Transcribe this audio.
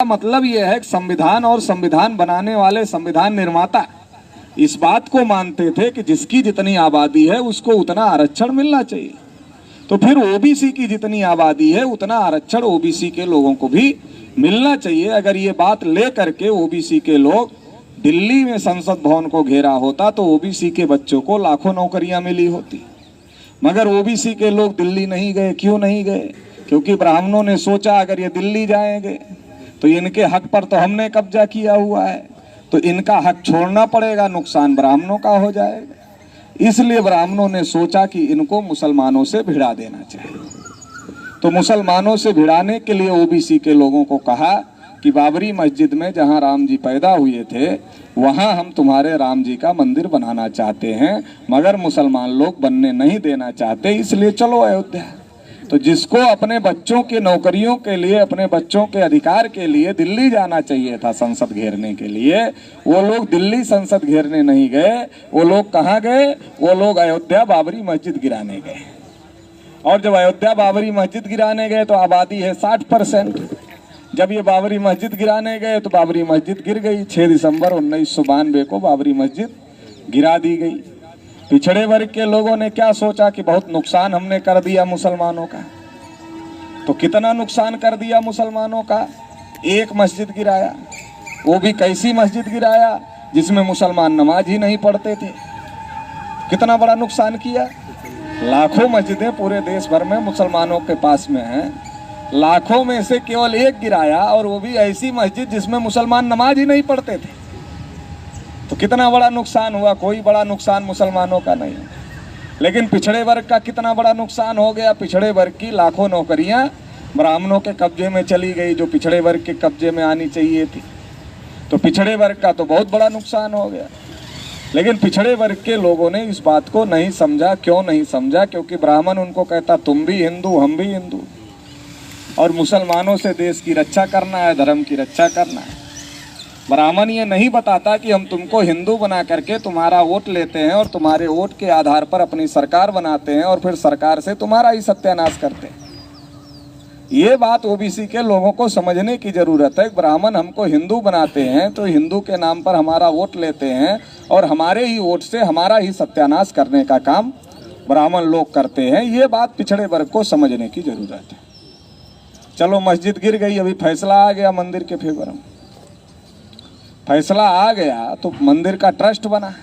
मतलब यह है कि संविधान और संविधान बनाने वाले संविधान निर्माता इस बात को मानते थे कि जिसकी जितनी आबादी है उसको उतना आरक्षण मिलना चाहिए। तो फिर ओबीसी की जितनी आबादी है उतना आरक्षण ओबीसी के लोगों को भी मिलना चाहिए। अगर ये बात ले करके ओबीसी के लोग दिल्ली में संसद भवन को घेरा होता तो ओबीसी के बच्चों को लाखों नौकरियां मिली होती। मगर ओबीसी के लोग दिल्ली नहीं गए। क्यों नहीं गए? क्योंकि ब्राह्मणों ने सोचा अगर ये दिल्ली जाएंगे तो इनके हक पर तो हमने कब्जा किया हुआ है, तो इनका हक छोड़ना पड़ेगा, नुकसान ब्राह्मणों का हो जाएगा। इसलिए ब्राह्मणों ने सोचा कि इनको मुसलमानों से भिड़ा देना चाहिए। तो मुसलमानों से भिड़ाने के लिए ओबीसी के लोगों को कहा कि बाबरी मस्जिद में जहां राम जी पैदा हुए थे वहां हम तुम्हारे राम जी का मंदिर बनाना चाहते हैं, मगर मुसलमान लोग बनने नहीं देना चाहते, इसलिए चलो अयोध्या। तो जिसको अपने बच्चों की नौकरियों के लिए, अपने बच्चों के अधिकार के लिए दिल्ली जाना चाहिए था संसद घेरने के लिए, वो लोग दिल्ली संसद घेरने नहीं गए। वो लोग कहाँ गए? वो लोग अयोध्या बाबरी मस्जिद गिराने गए। और जब अयोध्या बाबरी मस्जिद गिराने गए तो आबादी है 60%। जब ये बाबरी मस्जिद गिराने गए तो बाबरी मस्जिद गिर गई। 6 दिसंबर 1992 को बाबरी मस्जिद गिरा दी गई। पिछड़े वर्ग के लोगों ने क्या सोचा कि बहुत नुकसान हमने कर दिया मुसलमानों का। तो कितना नुकसान कर दिया मुसलमानों का? एक मस्जिद गिराया, वो भी कैसी मस्जिद गिराया जिसमें मुसलमान नमाज ही नहीं पढ़ते थे। कितना बड़ा नुकसान किया। लाखों मस्जिदें पूरे देश भर में मुसलमानों के पास में हैं, लाखों में से केवल एक गिराया, और वो भी ऐसी मस्जिद जिसमें मुसलमान नमाज ही नहीं पढ़ते थे। तो कितना बड़ा नुकसान हुआ। कोई बड़ा नुकसान मुसलमानों का नहीं। लेकिन पिछड़े वर्ग का कितना बड़ा नुकसान हो गया। पिछड़े वर्ग की लाखों नौकरियां ब्राह्मणों के कब्जे में चली गई जो पिछड़े वर्ग के कब्जे में आनी चाहिए थी। तो पिछड़े वर्ग का तो बहुत बड़ा नुकसान हो गया। लेकिन पिछड़े वर्ग के लोगों ने इस बात को नहीं समझा। क्यों नहीं समझा? क्योंकि ब्राह्मण उनको कहता तुम भी हिंदू हम भी हिंदू, और मुसलमानों से देश की रक्षा करना है, धर्म की रक्षा करना है। ब्राह्मण ये नहीं बताता कि हम तुमको हिंदू बना करके तुम्हारा वोट लेते हैं और तुम्हारे वोट के आधार पर अपनी सरकार बनाते हैं और फिर सरकार से तुम्हारा ही सत्यानाश करते हैं। ये बात ओबीसी के लोगों को समझने की जरूरत है। ब्राह्मण हमको हिंदू बनाते हैं तो हिंदू के नाम पर हमारा वोट लेते हैं और हमारे ही वोट से हमारा ही सत्यानाश करने का काम ब्राह्मण लोग करते हैं। ये बात पिछड़े वर्ग को समझने की जरूरत है। चलो मस्जिद गिर गई, अभी फैसला आ गया मंदिर के फेवर में। फैसला आ गया तो मंदिर का ट्रस्ट बना।